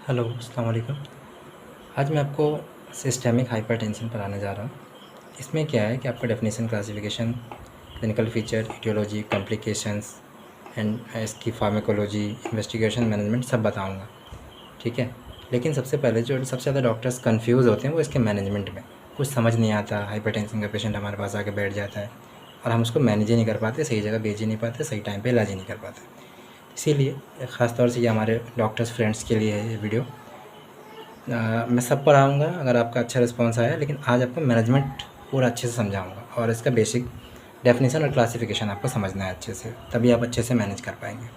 Hello, अस्सलाम वालेकुम। आज मैं आपको सिस्टेमिक हाइपरटेंशन पढ़ाने जा रहा हूँ। इसमें क्या है कि आपका definition, classification, clinical feature, etiology, complications and इसकी फार्माकोलॉजी, इन्वेस्टिगेशन, मैनेजमेंट सब बताऊँगा, ठीक है। लेकिन सबसे पहले जो सबसे ज़्यादा डॉक्टर्स कन्फ्यूज़ होते हैं वो इसके मैनेजमेंट में। कुछ समझ नहीं आता, हाइपरटेंशन का पेशेंट हमारे पास आके बैठ जाता है और हम उसको मैनेज ही नहीं कर पाते, सही जगह भेज ही नहीं पाते, सही टाइम पे इलाज ही नहीं कर पाते। इसीलिए ख़ास तौर से ये हमारे डॉक्टर्स फ्रेंड्स के लिए है ये वीडियो। मैं सब पढ़ाऊँगा अगर आपका अच्छा रिस्पॉन्स आया, लेकिन आज आपको मैनेजमेंट पूरा अच्छे से समझाऊँगा और इसका बेसिक डेफिनेशन और क्लासिफिकेशन आपको समझना है अच्छे से, तभी आप अच्छे से मैनेज कर पाएंगे।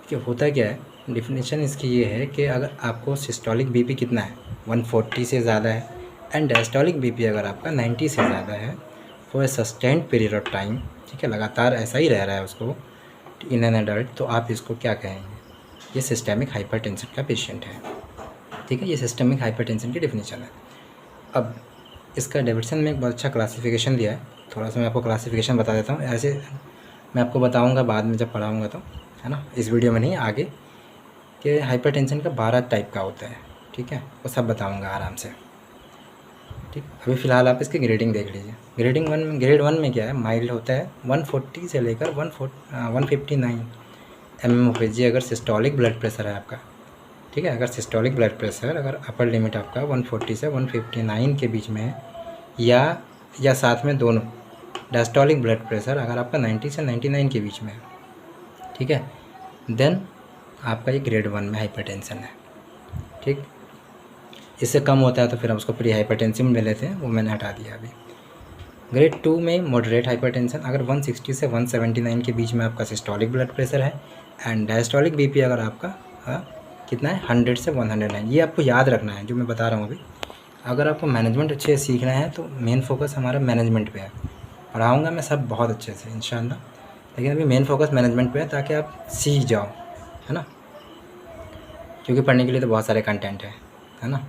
कि होता क्या है, डेफिनेशन इसकी ये है कि अगर आपको सिस्टोलिक बीपी कितना है, 140 से ज़्यादा है, एंड डायस्टोलिक बीपी अगर आपका 90 से ज़्यादा है for a sustained period of time, ठीक है, लगातार ऐसा ही रह रहा है उसको इन एन एडल्ट, तो आप इसको क्या कहेंगे? ये सिस्टेमिक हाइपरटेंशन का पेशेंट है, ठीक है। ये सिस्टेमिक हाइपरटेंशन की डेफिनेशन है। अब इसका डेविडसन में एक बहुत अच्छा क्लासिफिकेशन दिया है, थोड़ा सा मैं आपको क्लासिफिकेशन बता देता हूँ। ऐसे मैं आपको बताऊँगा बाद में जब पढ़ाऊँगा तो, है ना, इस वीडियो में नहीं, आगे, कि हाइपरटेंशन का 12 टाइप का होता है, ठीक है, वो सब बताऊँगा आराम से, ठीक। अभी फ़िलहाल आप इसकी ग्रेडिंग देख लीजिए। ग्रेड वन में क्या है, माइल्ड होता है 140 से लेकर 159 mmHg अगर सिस्टोलिक ब्लड प्रेशर है आपका, ठीक है। अगर सिस्टोलिक ब्लड प्रेशर, अगर अपर लिमिट आपका 140 से 159 के बीच में है, या साथ में दोनों डायस्टोलिक ब्लड प्रेशर अगर आपका 90 से 99 के बीच में है, ठीक है, देन आपका ये ग्रेड 1 में हाइपरटेंशन है, ठीक। इससे कम होता है तो फिर हम उसको प्री हाइपरटेंसिव में लेते हैं, वो मैंने हटा दिया अभी। ग्रेड 2 में मॉडरेट हाइपरटेंशन, अगर 160 से 179 के बीच में आपका सिस्टोलिक ब्लड प्रेशर है, एंड डायस्टोलिक बीपी अगर आपका कितना है, 100 से 109। ये आपको याद रखना है जो मैं बता रहा हूँ अभी। अगर आपको मैनेजमेंट अच्छे से सीखना है तो मेन फोकस हमारा मैनेजमेंट पे है। पढ़ाऊँगा मैं सब बहुत अच्छे से इंशाल्लाह, लेकिन अभी मेन फोकस मैनेजमेंट पे है ताकि आप सीख जाओ, है ना, क्योंकि पढ़ने के लिए तो बहुत सारे कंटेंट है ना,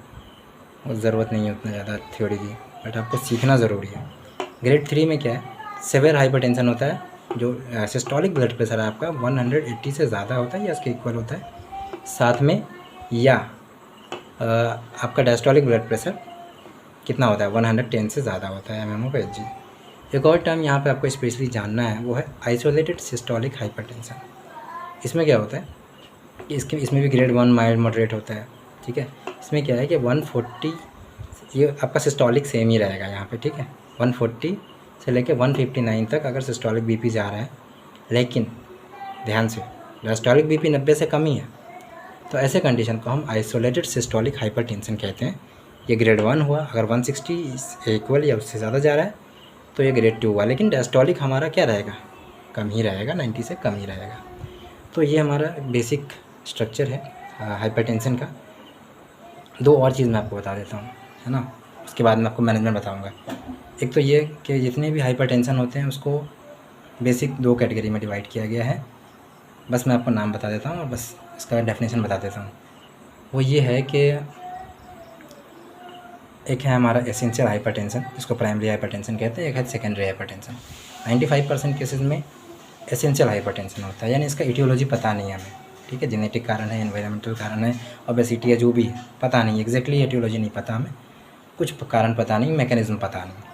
और ज़रूरत नहीं है उतना ज़्यादा थ्योरी की, बट आपको सीखना ज़रूरी है। ग्रेड 3 में क्या है, सेवियर हाइपरटेंशन होता है, जो सिस्टोलिक ब्लड प्रेशर है आपका 180 से ज़्यादा होता है या इसके इक्वल होता है, साथ में या आपका डायस्टोलिक ब्लड प्रेशर कितना होता है, 110 से ज़्यादा होता है mmHg। एक और टर्म यहाँ पे आपको स्पेशली जानना है, वो है आइसोलेटेड सिस्टोलिक हाइपरटेंशन। इसमें क्या होता है कि इसमें भी ग्रेड 1 माइल्ड मॉडरेट होता है, ठीक है। इसमें क्या है कि 140, ये आपका सिस्टोलिक सेम ही रहेगा यहाँ पे, ठीक है, 140 से लेके 159 तक अगर सिस्टोलिक बीपी जा रहा है, लेकिन ध्यान से डायस्टोलिक बीपी 90 से कम ही है, तो ऐसे कंडीशन को हम आइसोलेटेड सिस्टोलिक हाइपरटेंशन कहते हैं। ये ग्रेड 1 हुआ, अगर 160 इक्वल या उससे ज़्यादा जा रहा है तो ये ग्रेड 2 हुआ, लेकिन डायस्टोलिक हमारा क्या रहेगा, कम ही रहेगा, 90 से कम ही रहेगा। तो ये हमारा बेसिक स्ट्रक्चर है हाइपरटेंशन का। दो और चीज़ मैं आपको बता देता हूँ, है ना, उसके बाद मैं आपको मैनेजमेंट बताऊँगा। एक तो ये कि जितने भी हाइपरटेंशन होते हैं उसको बेसिक 2 कैटेगरी में डिवाइड किया गया है। बस मैं आपको नाम बता देता हूँ और बस इसका डेफिनेशन बता देता हूँ। वो ये है कि एक है हमारा एसेंशियल हाइपरटेंशन, जिसको प्राइमरी हाइपरटेंशन कहते हैं, एक है सेकेंडरी हाइपरटेंशन। 95% केसेस में एसेंशियल हाइपरटेंशन होता है, यानी इसका इटियोलॉजी पता नहीं है हमें, ठीक है, जेनेटिक कारण है, एनवायरमेंटल कारण है, ओबेसिटी है, जो भी है पता नहीं, एग्जैक्टली एटियोलॉजी नहीं पता हमें, कुछ कारण पता नहीं, मैकेनिज्म पता नहीं।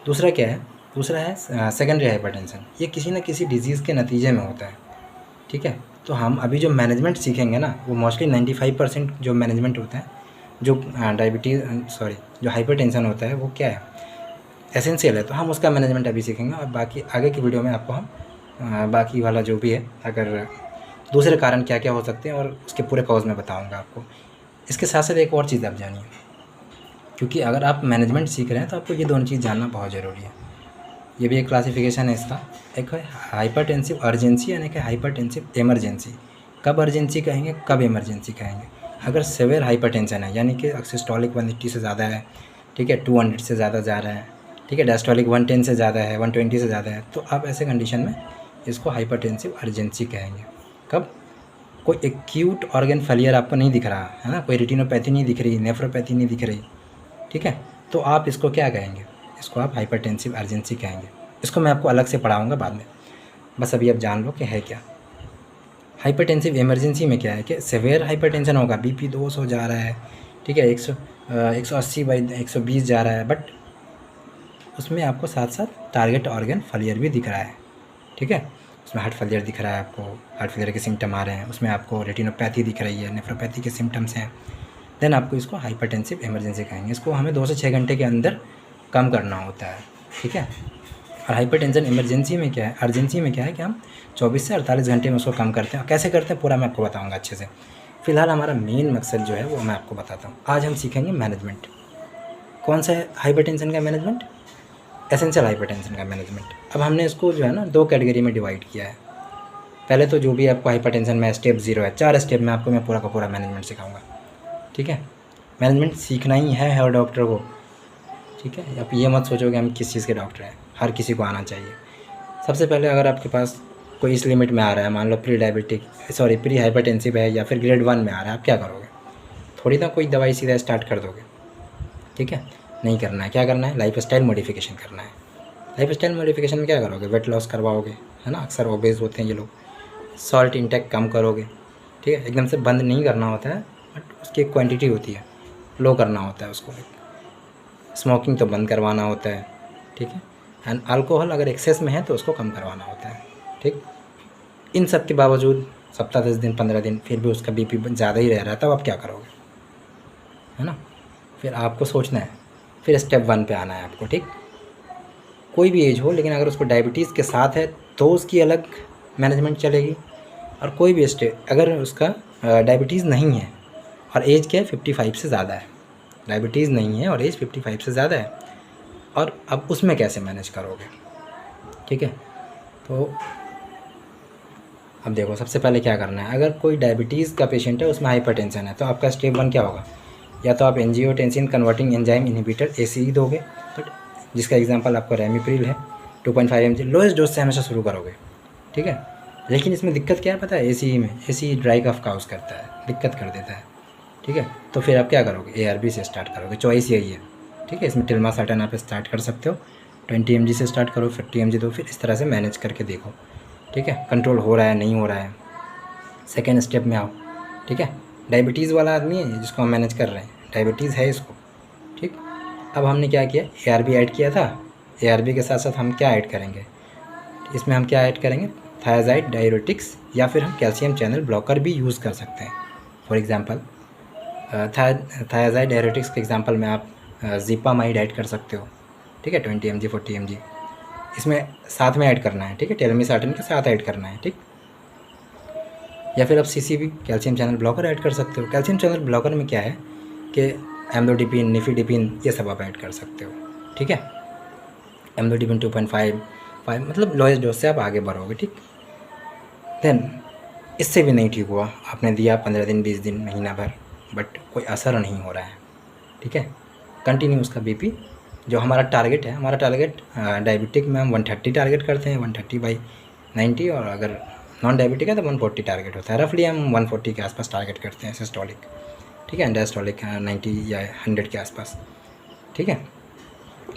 दूसरा क्या है, दूसरा है सेकेंडरी हाइपरटेंशन। ये किसी न किसी डिजीज़ के नतीजे में होता है, ठीक है। तो हम अभी जो मैनेजमेंट सीखेंगे ना, वो मोस्टली 95% जो मैनेजमेंट होता है, जो जो हाइपरटेंशन होता है वो क्या है, एसेंशियल है, तो हम उसका मैनेजमेंट अभी सीखेंगे, और बाकी आगे की वीडियो में आपको हम बाकी वाला जो भी है, अगर दूसरे कारण क्या क्या हो सकते हैं और उसके पूरे कॉज में बताऊंगा आपको। इसके साथ साथ एक और चीज़ आप जानिए, क्योंकि अगर आप मैनेजमेंट सीख रहे हैं तो आपको ये दोनों चीज़ जानना बहुत ज़रूरी है। ये भी एक क्लासिफिकेशन है इसका, एक है हाइपरटेंसिव अर्जेंसी यानी कि हाइपरटेंसिव इमरजेंसी। कब अर्जेंसी कहेंगे, कब इमरजेंसी कहेंगे? अगर सेवियर हाइपरटेंशन है, यानी कि सिस्टोलिक 180 से ज़्यादा है, ठीक है, 200 से ज़्यादा जा रहा है, ठीक है, डायस्टोलिक 110 से ज़्यादा है, 120 से ज़्यादा है, तो आप ऐसे कंडीशन में इसको हाइपरटेंसिव अर्जेंसी कहेंगे। कब कोई एक्यूट ऑर्गन फेलियर आपको नहीं दिख रहा है ना, कोई रेटिनोपैथी नहीं दिख रही, नेफ्रोपैथी नहीं दिख रही, ठीक है, तो आप इसको क्या कहेंगे, इसको आप हाइपरटेंसिव अर्जेंसी कहेंगे। इसको मैं आपको अलग से पढ़ाऊँगा बाद में, बस अभी आप जान लो कि है क्या। हाइपरटेंसिव इमरजेंसी में क्या है कि सेवियर हाइपरटेंशन होगा, बीपी 200 जा रहा है, ठीक है, 180/120 जा रहा है, बट उसमें आपको साथ साथ टारगेट ऑर्गन फेलियर भी दिख रहा है, ठीक है। उसमें हार्ट फेलियर दिख रहा है, आपको हार्ट फेलियर के सिम्टम आ रहे हैं, उसमें आपको रेटिनोपैथी दिख रही है, नेफ्रोपैथी के सिम्टम्स हैं, देन आपको इसको हाइपरटेंसिव इमरजेंसी कहेंगे। इसको हमें 2 से 6 घंटे के अंदर कम करना होता है, ठीक है। और हाइपरटेंशन इमरजेंसी में क्या है, अर्जेंसी में क्या है कि हम 24 से 48 घंटे में उसको कम करते हैं। और कैसे करते हैं पूरा मैं आपको बताऊंगा अच्छे से। फ़िलहाल हमारा मेन मकसद जो है वो मैं आपको बताता हूँ। आज हम सीखेंगे मैनेजमेंट। कौन सा है हाइपरटेंशन का मैनेजमेंट? एसेंशियल हाइपरटेंशन का मैनेजमेंट। अब हमने इसको जो है ना 2 कैटेगरी में डिवाइड किया है। पहले तो जो भी आपको हाइपरटेंशन में स्टेप 0 है, 4 स्टेप में आपको मैं पूरा का पूरा मैनेजमेंट सिखाऊंगा, ठीक है। मैनेजमेंट सीखना ही है हर डॉक्टर को, ठीक है। आप ये मत सोचो कि हम किस चीज़ के डॉक्टर हैं, हर किसी को आना चाहिए। सबसे पहले अगर आपके पास कोई इस लिमिट में आ रहा है, मान लो प्री हाइपरटेंसिव है या फिर ग्रेड 1 में आ रहा है, आप क्या करोगे? थोड़ी ना कोई दवाई सीधा स्टार्ट कर दोगे, ठीक है, नहीं करना है। क्या करना है? लाइफस्टाइल मॉडिफिकेशन करना है। लाइफस्टाइल मॉडिफिकेशन में क्या करोगे? वेट लॉस करवाओगे, है ना, अक्सर ओबेस होते हैं ये लोग। सॉल्ट इंटेक कम करोगे, ठीक है, एकदम से बंद नहीं करना होता है, बट उसकी एक क्वांटिटी होती है, लो करना होता है उसको। स्मोकिंग तो बंद करवाना होता है, ठीक है। एंड अल्कोहल अगर एक्सेस में है तो उसको कम करवाना होता है, ठीक। इन सब के बावजूद सप्ताह 10 दिन 15 दिन फिर भी उसका बीपी ज़्यादा ही रह रहा है, तब आप क्या करोगे, है ना। फिर आपको सोचना है, फिर स्टेप 1 पे आना है आपको, ठीक। कोई भी एज हो, लेकिन अगर उसको डायबिटीज़ के साथ है तो उसकी अलग मैनेजमेंट चलेगी। और कोई भी स्टेप अगर उसका डायबिटीज़ नहीं है और एज क्या है 55 से ज़्यादा है, डायबिटीज़ नहीं है और एज 55 से ज़्यादा है, और अब उसमें कैसे मैनेज करोगे, ठीक है। तो अब देखो, सबसे पहले क्या करना है। अगर कोई डायबिटीज़ का पेशेंट है, उसमें हाइपरटेंशन है, तो आपका स्टेप 1 क्या होगा? या तो आप angiotensin converting enzyme inhibitor ACE दोगे, बट जिसका एग्जांपल आपका रेमिप्रिल है, 2.5 mg लोएस्ट डोज से हमेशा शुरू करोगे, ठीक है। लेकिन इसमें दिक्कत क्या है पता है? ACE में ACE ड्राई कफ काउज करता है, दिक्कत कर देता है, ठीक है। तो फिर आप क्या करोगे? ARB से स्टार्ट करोगे, चॉइस यही है, ठीक है। इसमें टिल्मासाटन आप स्टार्ट कर सकते हो, 20 mg से स्टार्ट करो, 50 mg दो, फिर इस तरह से मैनेज करके देखो, ठीक है, कंट्रोल हो रहा है नहीं हो रहा है। सेकेंड स्टेप में आओ, ठीक है। डायबिटीज़ वाला आदमी है जिसको हम मैनेज कर रहे हैं, डायबिटीज़ है इसको, ठीक। अब हमने क्या किया? ARB ऐड किया था। ARB के साथ साथ हम क्या ऐड करेंगे? इसमें हम क्या ऐड करेंगे? थायाजाइड डाययूरेटिक्स, या फिर हम कैल्शियम चैनल ब्लॉकर भी यूज़ कर सकते हैं। फॉर एग्जांपल थायाजाइड डाययूरेटिक्स के एग्जांपल में आप ज़िपामाइड ऐड कर सकते हो, ठीक है, 20 mg 40 mg इसमें साथ में ऐड करना है, ठीक है, टेल्मिसार्टन के साथ ऐड करना है, ठीक। या फिर आप CCB calcium channel blocker add कर सकते हो। कैल्शियम चैनल ब्लॉकर में क्या है कि एम्लोडिपिन, निफिडिपिन ये सब आप ऐड कर सकते हो, ठीक है। एम्लोडिपिन 2.5 मतलब लोएस्ट डोज से आप आगे बढ़ोगे, ठीक। देन इससे भी नहीं ठीक हुआ, आपने दिया 15 दिन 20 दिन महीना भर, बट कोई असर नहीं हो रहा है, ठीक है। कंटिन्यू उसका बीपी जो हमारा टारगेट है, हमारा टारगेट डायबिटिक में हम 130 टारगेट करते हैं, 130/90, और अगर नॉन डायबिटिक है तो 140 टारगेट होता है। रफली हम 140 के आसपास टारगेट करते हैं सिस्टोलिक, ठीक है, डायस्टोलिक 90 या 100 के आसपास, ठीक है।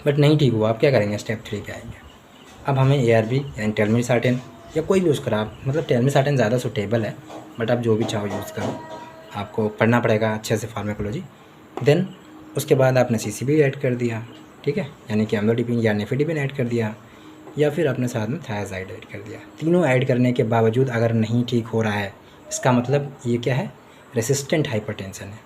बट नहीं ठीक हुआ, आप क्या करेंगे? स्टेप 3 पे आएंगे। अब हमें ARB या टेल्मिसार्टन या कोई भी यूज़ करो आप, मतलब टेल्मिसार्टन ज़्यादा सूटेबल है, बट आप जो भी चाहो यूज़ करो, आपको पढ़ना पड़ेगा अच्छे से फार्मेकोलॉजी। देन उसके बाद आपने CCB ऐड कर दिया, ठीक है, यानी कि एम्लोडिपिन या निफिडिपिन ऐड कर दिया, या फिर आपने साथ में थायाजाइड ऐड कर दिया। तीनों ऐड करने के बावजूद अगर नहीं ठीक हो रहा है, इसका मतलब ये क्या है? रेसिस्टेंट हाइपरटेंशन है,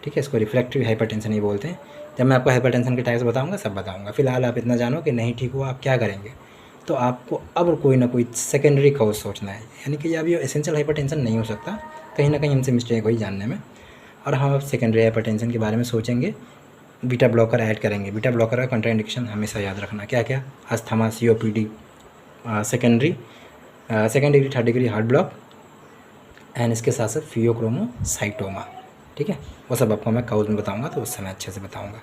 ठीक है। इसको रिफ्रैक्टरी हाइपरटेंशन ही बोलते हैं। जब मैं आपको हाइपरटेंशन के टाइप्स बताऊंगा सब बताऊंगा। फिलहाल आप इतना जानो कि नहीं ठीक हुआ, आप क्या करेंगे? तो आपको अब कोई ना कोई सेकेंडरी कॉज सोचना है, यानी कि अब ये एसेंशियल हाइपरटेंशन नहीं हो सकता, कहीं ना कहीं हमसे मिस्टेक हुई जानने में, और हम अब सेकेंडरी हाइपरटेंशन के बारे में सोचेंगे। बीटा ब्लॉकर ऐड करेंगे। बीटा ब्लॉकर का कंट्राइंडिकेशन हमेशा याद रखना, क्या क्या? Asthma, COPD, second degree, third degree heart block, and इसके साथ साथ फियोक्रोमोसाइटोमा, ठीक है। वो सब आपको मैं काउज में बताऊंगा, तो उस समय अच्छे से बताऊंगा।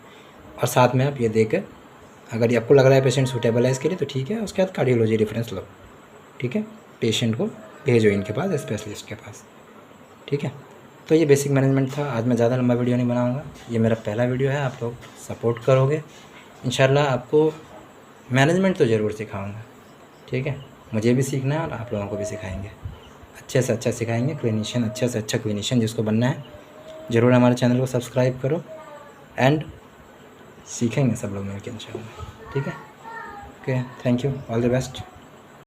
और साथ में आप ये देख, अगर आपको लग रहा है पेशेंट सूटेबल है इसके लिए तो ठीक है, उसके बाद कार्डियोलॉजी रेफरेंस लो, ठीक है, पेशेंट को भेजो इनके पास, स्पेशलिस्ट के पास, ठीक है। तो ये बेसिक मैनेजमेंट था। आज मैं ज़्यादा लंबा वीडियो नहीं बनाऊंगा, ये मेरा पहला वीडियो है, आप लोग सपोर्ट करोगे इंशाल्लाह। आपको मैनेजमेंट तो ज़रूर सिखाऊंगा, ठीक है, मुझे भी सीखना है और आप लोगों को भी सिखाएंगे। अच्छे से अच्छा सिखाएंगे, क्लिनिशियन अच्छे से अच्छा क्लिनिशियन जिसको बनना है ज़रूर हमारे चैनल को सब्सक्राइब करो एंड सीखेंगे सब लोग मिलकर इंशाल्लाह। ठीक है, okay, thank you, all the best.